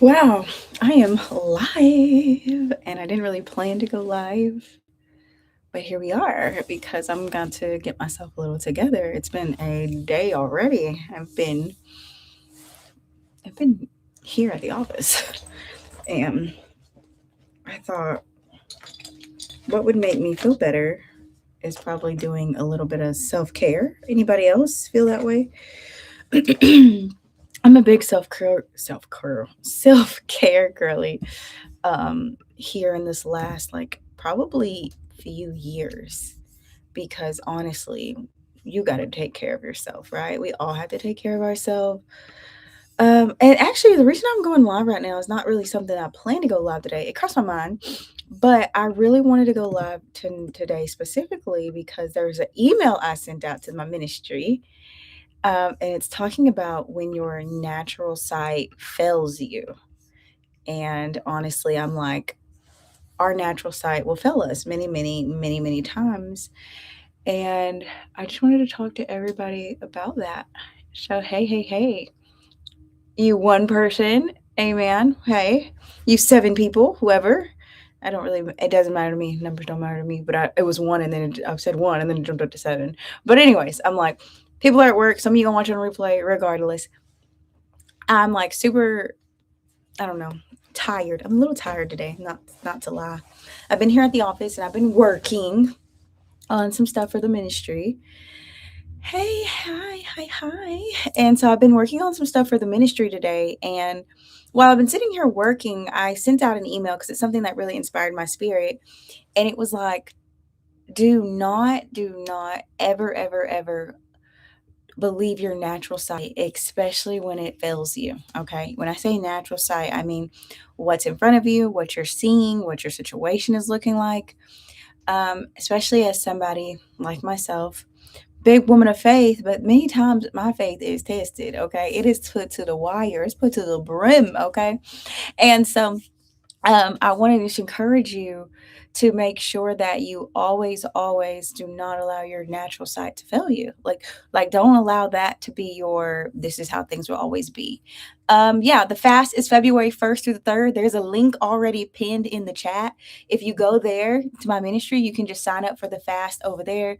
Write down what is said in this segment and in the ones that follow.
Wow, I am live, and I didn't really plan to go live, but here we are because I'm going to get myself a little together. It's been a day already. I've been here at the office, and I thought what would make me feel better is probably doing a little bit of self-care. Anybody else feel that way? I'm a big self-care girly. Here in this last probably few years, because honestly, you got to take care of yourself, right? We all have to take care of ourselves. And actually, the reason I'm going live right now is not really something I plan to go live today. It crossed my mind, but I really wanted to go live today specifically because there's an email I sent out to my ministry, and it's talking about when your natural sight fails you. And honestly, I'm like, our natural sight will fail us many, many, many, many times. And I just wanted to talk to everybody about that. So, hey, hey, hey, you one person, amen. Hey, you seven people, whoever. I don't really, it doesn't matter to me. Numbers don't matter to me, but it was one and then I said one and then it jumped up to seven. But, anyways, I'm like, people are at work. Some of you gonna watch on replay, regardless. I'm like super, I don't know, tired. I'm a little tired today, not to lie. I've been here at the office and I've been working on some stuff for the ministry. Hey, hi, hi, hi. And so I've been working on some stuff for the ministry today. And while I've been sitting here working, I sent out an email because it's something that really inspired my spirit. And it was like, do not ever, ever, ever believe your natural sight, especially when it fails you. Okay. When I say natural sight, I mean what's in front of you, what you're seeing, what your situation is looking like. Especially as somebody like myself, big woman of faith, but many times my faith is tested. Okay. It is put to the wire, it's put to the brim. Okay. And so I wanted to just encourage you to make sure that you always, always do not allow your natural sight to fail you. Like don't allow that to be your. This is how things will always be. Yeah, the fast is February 1st through the 3rd. There's a link already pinned in the chat. If you go there to my ministry, you can just sign up for the fast over there.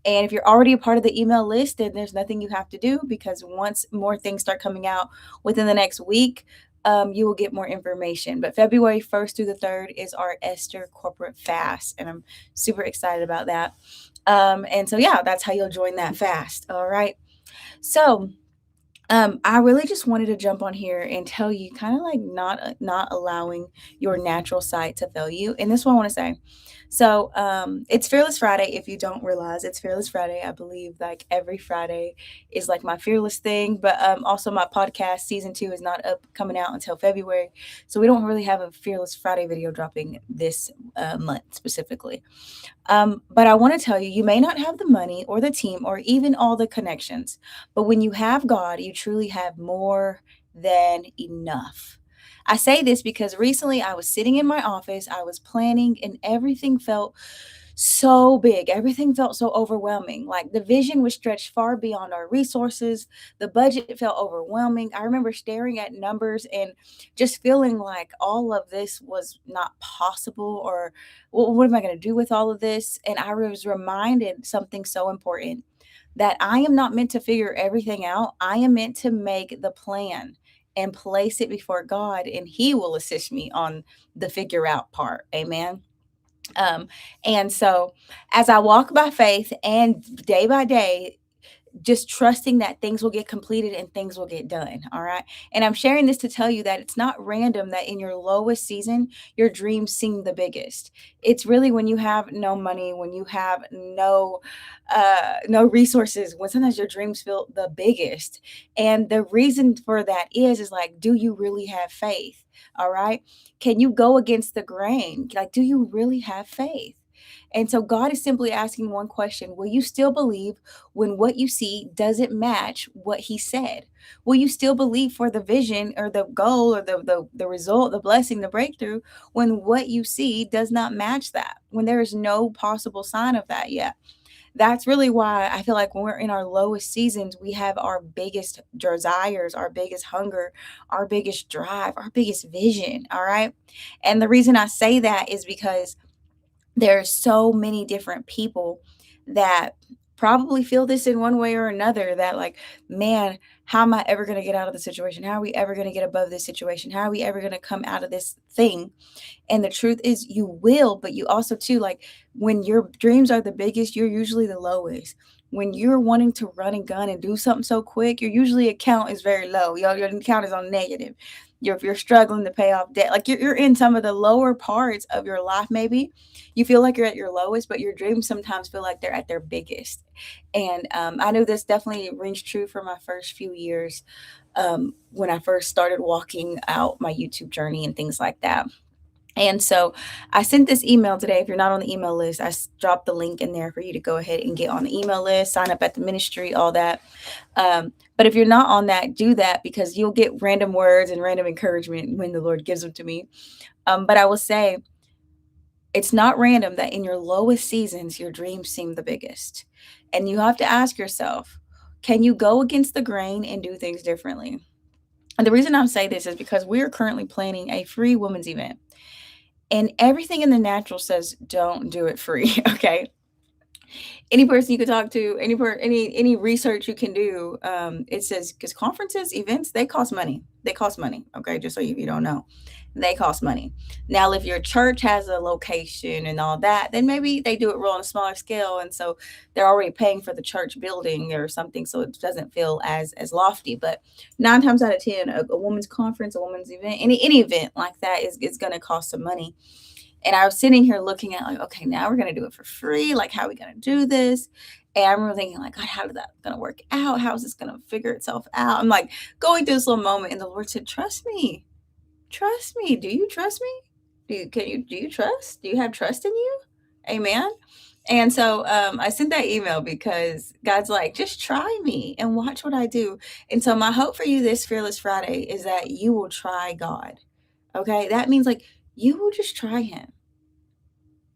And if you're already a part of the email list, then there's nothing you have to do because once more things start coming out within the next week, you will get more information. But February 1st through the 3rd is our Esther corporate fast, and I'm super excited about that. And so, yeah, that's how you'll join that fast. All right. So, I really just wanted to jump on here and tell you, kind of like not allowing your natural sight to fail you. And this is what I want to say. So, it's Fearless Friday. If you don't realize, it's Fearless Friday. I believe like every Friday is like my fearless thing. But also my podcast season 2 is not up coming out until February, so we don't really have a Fearless Friday video dropping this month specifically. But I want to tell you, you may not have the money or the team or even all the connections, but when you have God, you truly have more than enough. I say this because recently I was sitting in my office, I was planning, and everything felt so big. Everything felt so overwhelming. Like the vision was stretched far beyond our resources. The budget felt overwhelming. I remember staring at numbers and just feeling like all of this was not possible, or well, what am I going to do with all of this? And I was reminded something so important, that I am not meant to figure everything out. I am meant to make the plan and place it before God, and He will assist me on the figure out part. Amen. Um, and so, as I walk by faith and day by day, just trusting that things will get completed and things will get done. All right. And I'm sharing this to tell you that it's not random that in your lowest season, your dreams seem the biggest. It's really when you have no money, when you have no resources, when sometimes your dreams feel the biggest. And the reason for that is like, do you really have faith? All right. Can you go against the grain? Like, do you really have faith? And so God is simply asking one question: will you still believe when what you see doesn't match what He said? Will you still believe for the vision or the goal or the result, the blessing, the breakthrough, when what you see does not match that, when there is no possible sign of that yet? That's really why I feel like when we're in our lowest seasons, we have our biggest desires, our biggest hunger, our biggest drive, our biggest vision. All right. And the reason I say that is because there are so many different people that probably feel this in one way or another, that like, man, how am I ever going to get out of the situation? How are we ever going to get above this situation? How are we ever going to come out of this thing? And the truth is you will, but you also too, like, when your dreams are the biggest, you're usually the lowest. When you're wanting to run and gun and do something so quick, your usually account is very low. Your account is on negative. You're struggling to pay off debt. Like you're in some of the lower parts of your life, maybe. You feel like you're at your lowest, but your dreams sometimes feel like they're at their biggest. And I know this definitely rings true for my first few years, when I first started walking out my YouTube journey and things like that. And so I sent this email today. If you're not on the email list, dropped the link in there for you to go ahead and get on the email list, sign up at the ministry, all that. But if you're not on that, do that, because you'll get random words and random encouragement when the Lord gives them to me. But I will say, it's not random that in your lowest seasons, your dreams seem the biggest. And you have to ask yourself, can you go against the grain and do things differently? And the reason I'm saying this is because we're currently planning a free women's event. And everything in the natural says don't do it free, okay? Any person you could talk to, any research you can do, it says, because conferences, events, they cost money. They cost money, okay? Just so you don't know, they cost money. Now, if your church has a location and all that, then maybe they do it real on a smaller scale, and so they're already paying for the church building or something, so it doesn't feel as lofty. But 9 times out of 10, a women's conference, a women's event, any event like that is going to cost some money. And I was sitting here looking at, like, okay, now we're gonna do it for free. Like, how are we gonna do this? And I remember thinking, like, God, how is that gonna work out? How is this gonna figure itself out? I'm like going through this little moment, and the Lord said, "Trust me, trust me. Do you trust me? Do you trust? Do you have trust in you? Amen." And so I sent that email because God's like, just try me and watch what I do. And so my hope for you this Fearless Friday is that you will try God. Okay, that means like you will just try Him.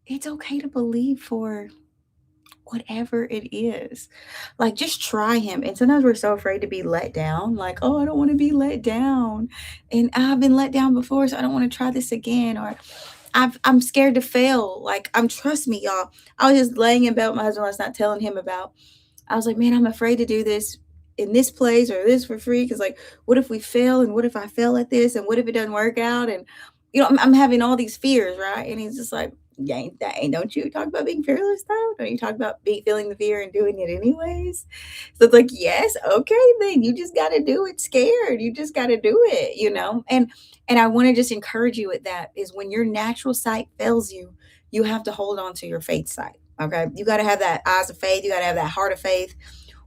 It's okay to believe for whatever it is. Like, just try him. And sometimes we're so afraid to be let down. Like, oh, I don't want to be let down. And I've been let down before, so I don't want to try this again. Or I'm scared to fail. Like, trust me, y'all. I was just laying in bed with my husband last night, telling him about, I was like, man, I'm afraid to do this in this place or this for free. Cause like, what if we fail? And what if I fail at this? And what if it doesn't work out? And I'm having all these fears, right? And he's just like, yeah, don't you talk about being fearless though? Don't you talk about feeling the fear and doing it anyways? So it's like, yes, okay, then you just got to do it scared. You just got to do it. And I want to just encourage you with that is when your natural sight fails you, you have to hold on to your faith sight. Okay, you got to have that eyes of faith. You got to have that heart of faith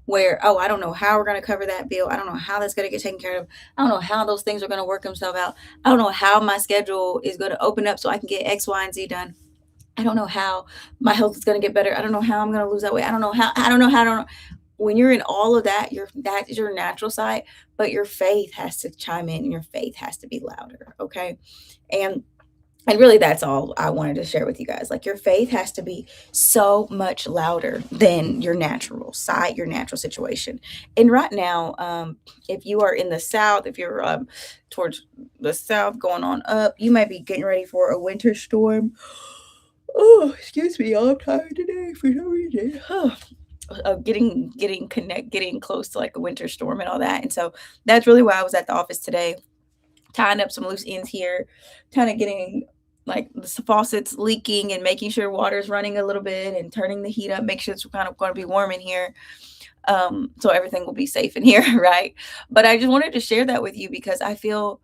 where, oh, I don't know how we're going to cover that bill. I don't know how that's going to get taken care of. I don't know how those things are going to work themselves out. I don't know how my schedule is going to open up so I can get X, Y, and Z done. I don't know how my health is going to get better. I don't know how I'm going to lose that weight. I don't know how. I don't know how. I don't know. When you're in all of that, that is your natural side, but your faith has to chime in and your faith has to be louder. Okay. And and really, that's all I wanted to share with you guys. Like, your faith has to be so much louder than your natural side, your natural situation. And right now, if you are in the South, if you're towards the South going on up, you might be getting ready for a winter storm. Oh, excuse me, I'm tired today for some reason. Of getting close to like a winter storm and all that. And so that's really why I was at the office today, tying up some loose ends here, kind of getting like the faucets leaking and making sure water's running a little bit and turning the heat up, make sure it's kind of going to be warm in here. So everything will be safe in here, right? But I just wanted to share that with you because I feel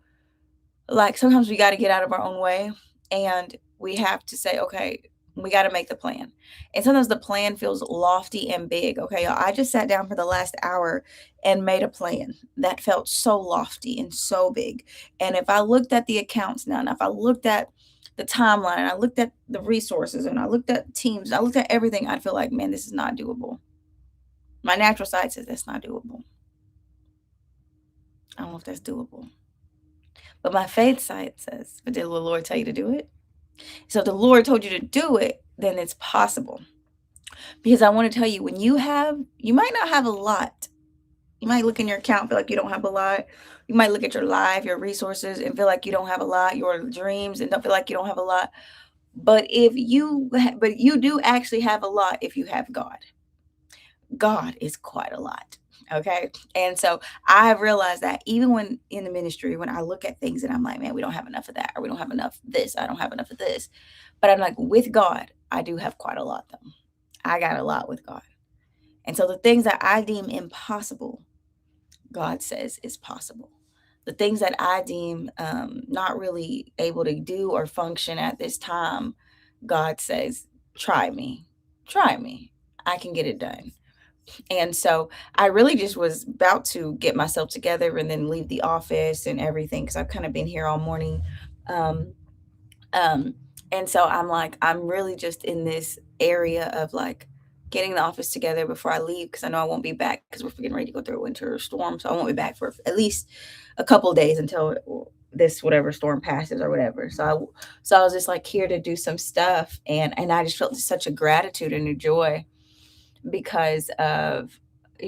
like sometimes we got to get out of our own way and we have to say, okay, we got to make the plan. And sometimes the plan feels lofty and big. Okay, y'all, I just sat down for the last hour and made a plan that felt so lofty and so big. And if I looked at the accounts now, and if I looked at the timeline, and I looked at the resources, and I looked at teams, I looked at everything, I'd feel like, man, this is not doable. My natural side says that's not doable. I don't know if that's doable. But my faith side says, but did the Lord tell you to do it? So if the Lord told you to do it, then it's possible. Because I want to tell you, when you might not have a lot. You might look in your account, feel like you don't have a lot. You might look at your life, your resources, and feel like you don't have a lot, your dreams, and don't feel like you don't have a lot. But you do actually have a lot if you have God. God is quite a lot. Okay. And so I have realized that even when in the ministry, when I look at things and I'm like, man, we don't have enough of that, or we don't have enough of this, I don't have enough of this. But I'm like, with God, I do have quite a lot though. I got a lot with God. And so the things that I deem impossible, God says is possible. The things that I deem not really able to do or function at this time, God says, try me, try me. I can get it done. And so I really just was about to get myself together and then leave the office and everything because I've kind of been here all morning. Um, um, and so I'm like, I'm really just in this area of like getting the office together before I leave because I know I won't be back because we're getting ready to go through a winter storm. So I won't be back for at least a couple of days until this whatever storm passes or whatever. So I was just like here to do some stuff and I just felt such a gratitude and a joy because of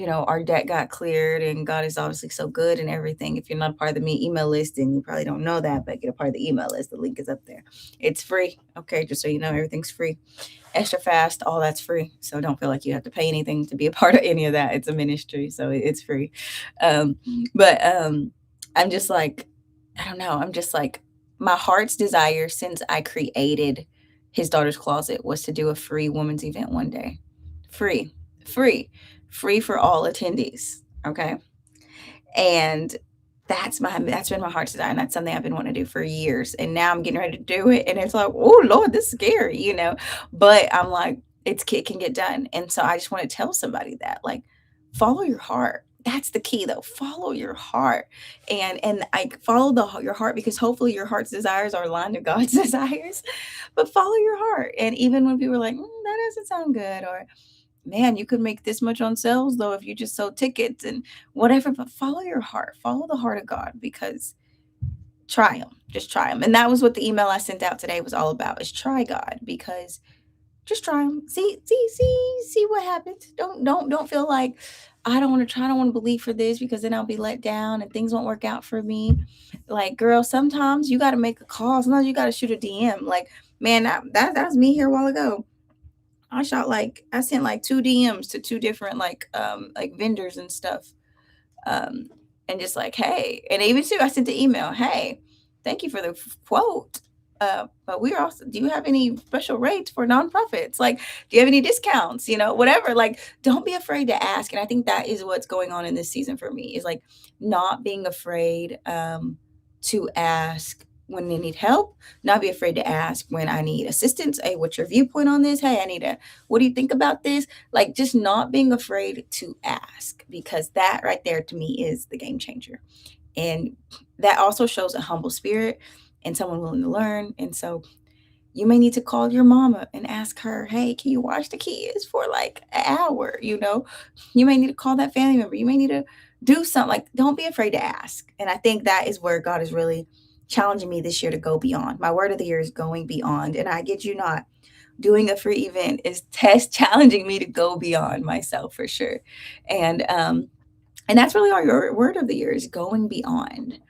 our debt got cleared and God is obviously so good and everything. If you're not a part of the me email list and you probably don't know that, but get a part of the email list. The link is up there. It's free. Okay, just so you know, everything's free. Extra fast, all that's free. So don't feel like you have to pay anything to be a part of any of that. It's a ministry, so it's free. Um, but I'm just like, I don't know. I'm just like my heart's desire since I created His Daughter's Closet was to do a free women's event one day. Free, free, free for all attendees. Okay. And that's been my heart's desire. And that's something I've been wanting to do for years. And now I'm getting ready to do it. And it's like, oh Lord, this is scary. But I'm like, it can get done. And so I just want to tell somebody that, like, follow your heart. That's the key though. Follow your heart. And I follow your heart because hopefully your heart's desires are aligned to God's desires. But follow your heart. And even when people are like, that doesn't sound good, or man, you could make this much on sales though if you just sold tickets and whatever, but follow your heart, follow the heart of God because try him, just try him. And that was what the email I sent out today was all about is try God because just try him. See what happens. Don't feel like I don't want to try, I don't want to believe for this because then I'll be let down and things won't work out for me. Like, girl, sometimes you got to make a call. Sometimes you got to shoot a DM. Like, man, that was me here a while ago. I sent like 2 DMs to 2 different like vendors and stuff. Um and just like, hey, and even too I sent the email, hey, thank you for the quote. But we are also, do you have any special rates for nonprofits? Like, do you have any discounts? Whatever. Like, don't be afraid to ask. And I think that is what's going on in this season for me is like not being afraid to ask when they need help, not be afraid to ask when I need assistance. Hey, what's your viewpoint on this? Hey, what do you think about this? Like, just not being afraid to ask, because that right there to me is the game changer. And that also shows a humble spirit and someone willing to learn. And so you may need to call your mama and ask her, hey, can you watch the kids for like an hour? You may need to call that family member. You may need to do something. Like, don't be afraid to ask. And I think that is where God is really challenging me this year to go beyond. My word of the year is going beyond. And I get you not. Doing a free event is test challenging me to go beyond myself for sure. And that's really our word of the year is going beyond.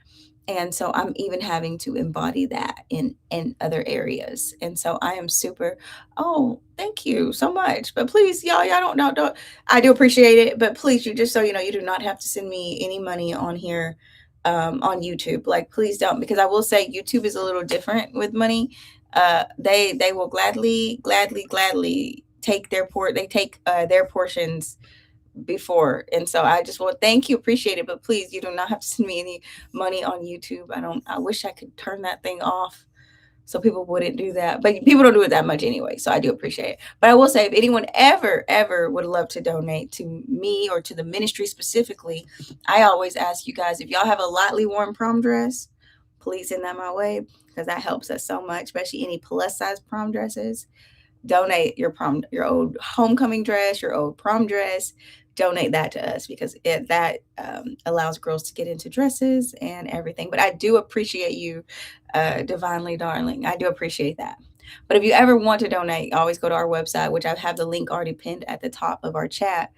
And so I'm even having to embody that in other areas. And so I am super, oh, thank you so much. But please, y'all don't, I do appreciate it. But please, you just so you know, you do not have to send me any money on here, on YouTube. Like, please don't, because I will say YouTube is a little different with money. They will gladly take their portions before. And so I just want thank you, appreciate it. But please, you do not have to send me any money on YouTube. I wish I could turn that thing off so people wouldn't do that. But people don't do it that much anyway. So I do appreciate it. But I will say if anyone ever would love to donate to me or to the ministry specifically, I always ask you guys, if y'all have a lightly worn prom dress, please send that my way because that helps us so much, especially any plus size prom dresses. Donate your old homecoming dress, your old prom dress, donate that to us because that allows girls to get into dresses and everything. But I do appreciate you, divinely darling. I do appreciate that. But if you ever want to donate, always go to our website, which I have the link already pinned at the top of our chat.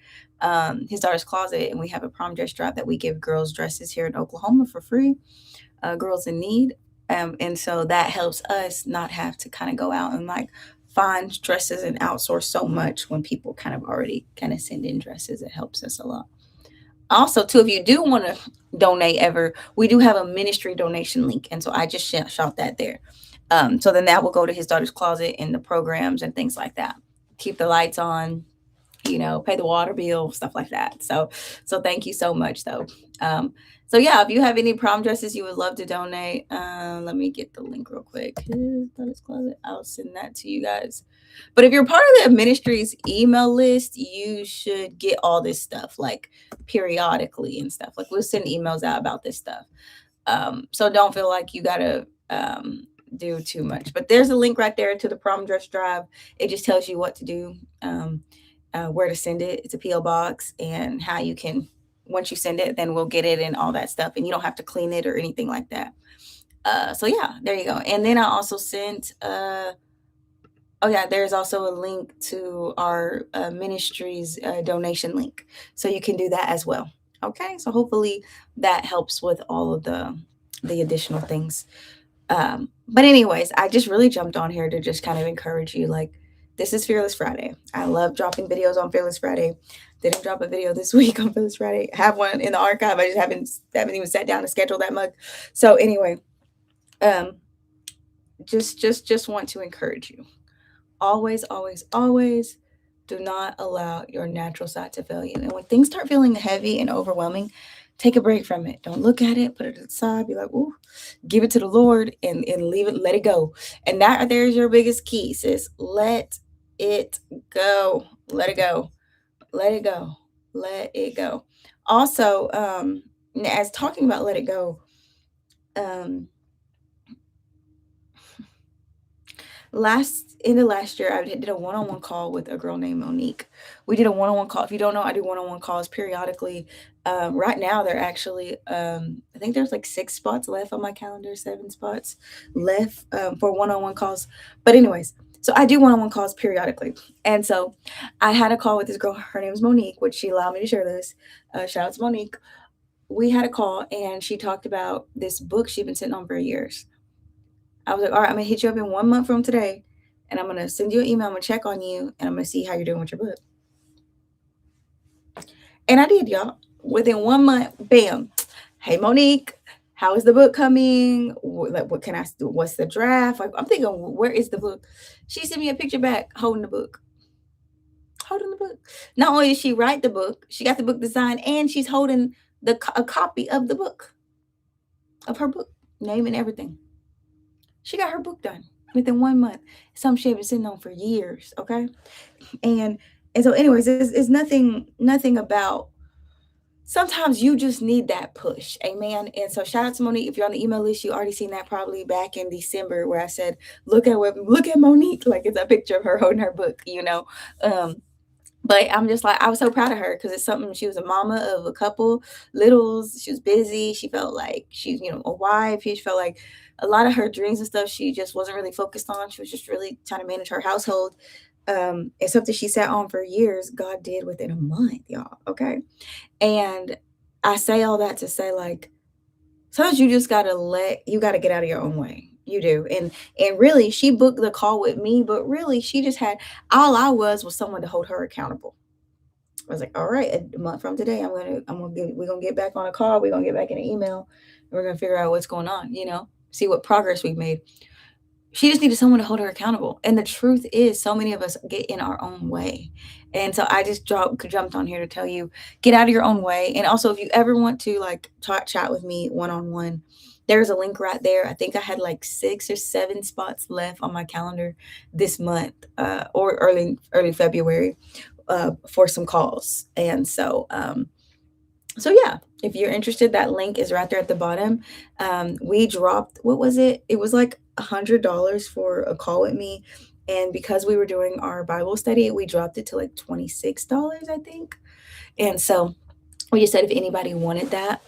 His daughter's closet, and we have a prom dress drive that we give girls dresses here in Oklahoma for free, girls in need. And so that helps us not have to kind of go out and like find dresses and outsource so much when people kind of already kind of send in dresses. It helps us a lot. Also, too, if you do want to donate ever, we do have a ministry donation link. And so I just shot that there. So then that will go to his daughter's closet and the programs and things like that. Keep the lights on, pay the water bill, stuff like that. So thank you so much though. So yeah, if you have any prom dresses you would love to donate, let me get the link real quick. His daughter's closet. I'll send that to you guys. But if you're part of the ministry's email list, you should get all this stuff like periodically and stuff. Like we'll send emails out about this stuff. So don't feel like you gotta do too much. But there's a link right there to the prom dress drive. It just tells you what to do, where to send it. It's a PO box, and how you can, once you send it, then we'll get it and all that stuff, and you don't have to clean it or anything like that. So yeah, there you go. And then I also sent. Oh yeah, there's also a link to our ministry's donation link, so you can do that as well. Okay, so hopefully that helps with all of the additional things. But anyways, I just really jumped on here to just kind of encourage you. Like, this is Fearless Friday. I love dropping videos on Fearless Friday. Didn't drop a video this week on Fearless Friday. I have one in the archive. I just haven't even sat down to schedule that much. So anyway, um, just want to encourage you. Always, always, always do not allow your natural side to fail you. And when things start feeling heavy and overwhelming, take a break from it. Don't look at it, put it aside, be like, ooh, give it to the Lord and leave it, let it go. And that right there is your biggest key, sis. Let it go. Let it go. Let it go. Let it go. Also, as talking about let it go, um, last in the last year I did a one-on-one call with a girl named Monique. We did a one-on-one call. If you don't know, I do one-on-one calls periodically. Right now they're actually I think there's like 6 spots left on my calendar, 7 spots left for one-on-one calls. But anyways, so I do one-on-one calls periodically. And so I had a call with this girl. Her name is Monique, which she allowed me to share this. Shout out to Monique. We had a call and she talked about this book she'd been sitting on for years. I was like, all right, I'm gonna hit you up in 1 month from today, and I'm gonna send you an email. I'm gonna check on you, and I'm gonna see how you're doing with your book. And I did, y'all. Within 1 month, bam. Hey, Monique, how is the book coming? Like, what can I do? What's the draft? Like, I'm thinking, where is the book? She sent me a picture back holding the book. Holding the book. Not only did she write the book, she got the book designed, and she's holding a copy of the book, of her book, name and everything. She got her book done within 1 month. Something she had been sitting on for years. Okay, and so, anyways, it's nothing about. Sometimes you just need that push, amen. And so, shout out to Monique. If you're on the email list, you already seen that probably back in December, where I said, look at Monique," like it's a picture of her holding her book. But I'm just like, I was so proud of her because it's something. She was a mama of a couple littles. She was busy. She felt like she's, a wife. She felt like a lot of her dreams and stuff she just wasn't really focused on. She was just really trying to manage her household. It's something she sat on for years. God did within a month, y'all. Okay. And I say all that to say, like, sometimes you gotta get out of your own way. You do. And really, she booked the call with me, but really she just had, all I was someone to hold her accountable. I was like, all right, a month from today, we're gonna get back on a call, we're gonna get back in an email, and we're gonna figure out what's going on, see what progress we've made. She just needed someone to hold her accountable. And the truth is, so many of us get in our own way. And so I just jumped on here to tell you, get out of your own way. And also, if you ever want to like talk, chat with me one on one, there's a link right there. I think I had like 6 or 7 spots left on my calendar this month, or early February, for some calls. And so yeah, if you're interested, that link is right there at the bottom. We dropped, what was it? It was like $100 for a call with me. And because we were doing our Bible study, we dropped it to like $26, I think. And so we just said if anybody wanted that,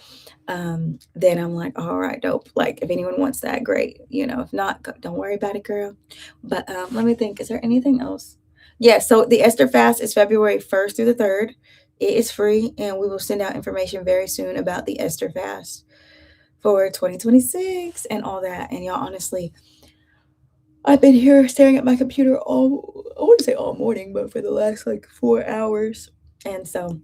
then I'm like, all right, dope. Like, if anyone wants that, great. If not, don't worry about it, girl. But let me think. Is there anything else? Yeah. So the Esther fast is February 1st through the 3rd. It is free, and we will send out information very soon about the Esther fast for 2026 and all that. And y'all, honestly, I've been here staring at my computer I wouldn't say all morning, but for the last like 4 hours. And so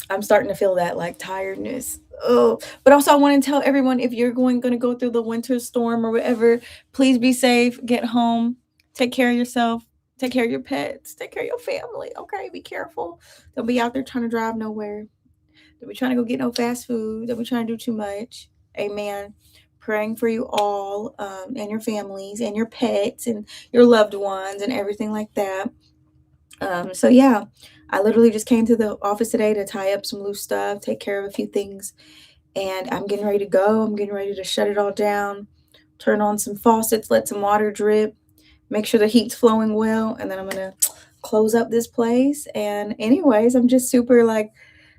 I'm starting to feel that like tiredness. Oh, but also I want to tell everyone, if you're going to go through the winter storm or whatever, please be safe, get home, take care of yourself, take care of your pets, take care of your family. Okay, be careful. Don't be out there trying to drive nowhere. Don't be trying to go get no fast food. Don't be trying to do too much. Amen. Praying for you all, and your families and your pets and your loved ones and everything like that. So yeah, I literally just came to the office today to tie up some loose stuff, take care of a few things, and I'm getting ready to go. I'm getting ready to shut it all down, turn on some faucets, let some water drip, make sure the heat's flowing well, and then I'm gonna close up this place. And anyways, I'm just super like,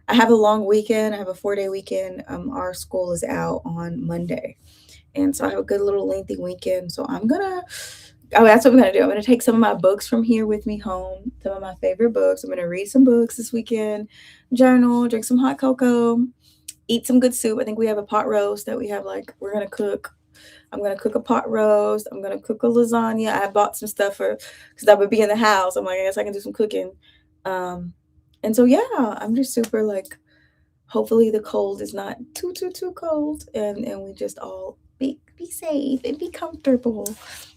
I have a long weekend. I have a 4-day weekend. Our school is out on Monday, and so I have a good little lengthy weekend. So I'm gonna Oh, that's what I'm gonna do. I'm gonna take some of my books from here with me home, some of my favorite books. I'm gonna read some books this weekend, journal, drink some hot cocoa, eat some good soup. I think we have a pot roast that we have, like, we're gonna cook. I'm gonna cook a pot roast. I'm gonna cook a lasagna. I bought some stuff because I would be in the house. I'm like, I guess I can do some cooking. Um, and so yeah, I'm just super like, hopefully the cold is not too cold, and we just all be safe and be comfortable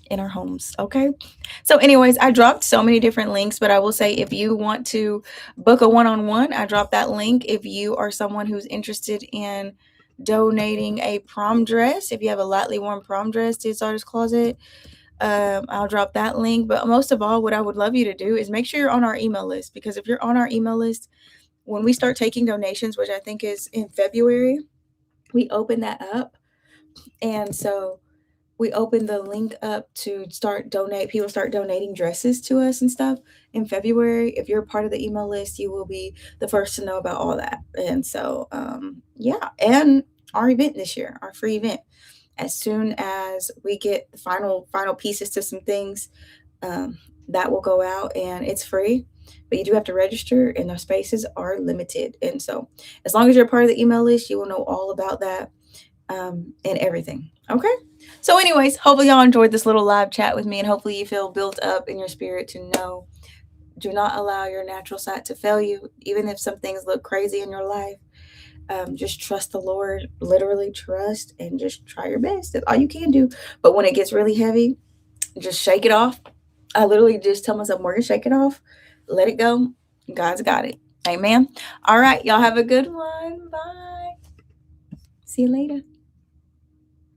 in our homes. Okay. So anyways, I dropped so many different links, but I will say, if you want to book a one-on-one, I dropped that link. If you are someone who's interested in donating a prom dress, if you have a lightly worn prom dress to It's Artist Closet, I'll drop that link. But most of all, what I would love you to do is make sure you're on our email list, because if you're on our email list, when we start taking donations, which I think is in February, we open that up. And so we open the link up to start donate. People start donating dresses to us and stuff in February. If you're part of the email list, you will be the first to know about all that. And so, yeah. And our event this year, our free event, as soon as we get the final pieces to some things, um, that will go out, and it's free. But you do have to register, and the spaces are limited. And so, as long as you're part of the email list, you will know all about that, and everything. Okay. So, anyways, hopefully y'all enjoyed this little live chat with me, and hopefully you feel built up in your spirit to know, do not allow your natural side to fail you, even if some things look crazy in your life. Just trust the Lord, literally trust, and just try your best. That's all you can do. But when it gets really heavy, just shake it off. I literally just tell myself, Morgan, shake it off, let it go. God's got it. Amen. All right. Y'all have a good one. Bye. See you later.